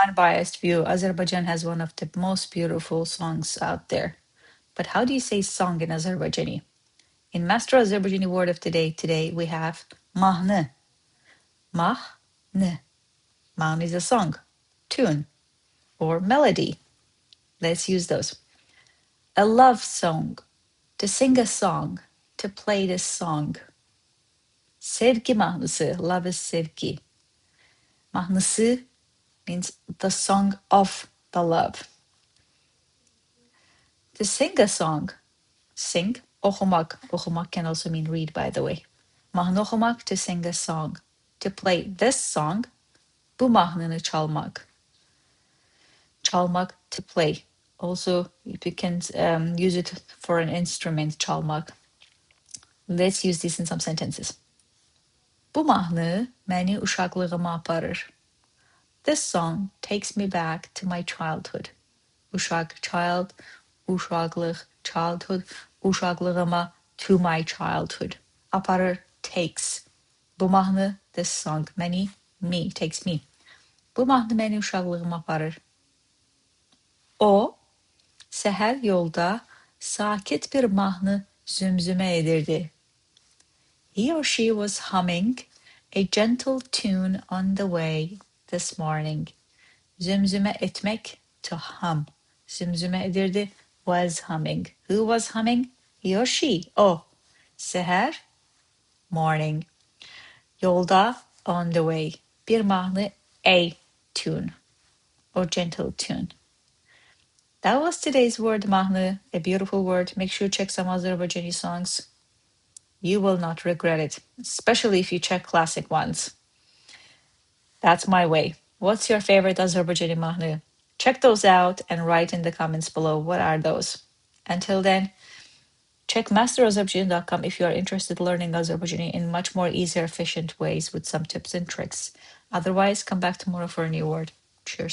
unbiased view, Azerbaijan has one of the most beautiful songs out there. But how do you say song in Azerbaijani? In Master Azerbaijani word of today we have mahnı. Mahnı. Mahnı is a song, tune, or melody. Let's use those. A love song, to sing a song, to play this song. Sevgi mahnısı, love is sevgi. Mahnısı means the song of the love. To sing a song, sing, oxumaq. Oxumaq can also mean read, by the way. Mahnı oxumaq, to sing a song. To play this song, bu mahnını çalmaq. Çalmaq, to play. Also, you can use it for an instrument, çalmaq. Let's use this in some sentences. Bu mahnı məni uşaqlığıma aparır. This song takes me back to my childhood. Uşaq, child, uşaqlıq, childhood, uşaqlığıma, to my childhood. Aparır, takes. Bu mahnı, this song, məni, me, takes me. Bu mahnı məni uşaqlığıma aparır. O, səhər yolda sakit bir mahnı zümzümə edirdi. He or she was humming a gentle tune on the way this morning. Zümzümə etmek, to hum. Zümzümə edirdi, was humming. Who was humming? He or she. O. Səhər, morning. Yolda, on the way. Bir mahnı, a tune, or gentle tune. That was today's word, mahnı, a beautiful word. Make sure you check some Azerbaijani songs. You will not regret it, especially if you check classic ones. That's my way. What's your favorite Azerbaijani mahnı? Check those out and write in the comments below what are those. Until then, check masterazerbaijani.com if you are interested in learning Azerbaijani in much more easier, efficient ways with some tips and tricks. Otherwise, come back tomorrow for a new word. Cheers.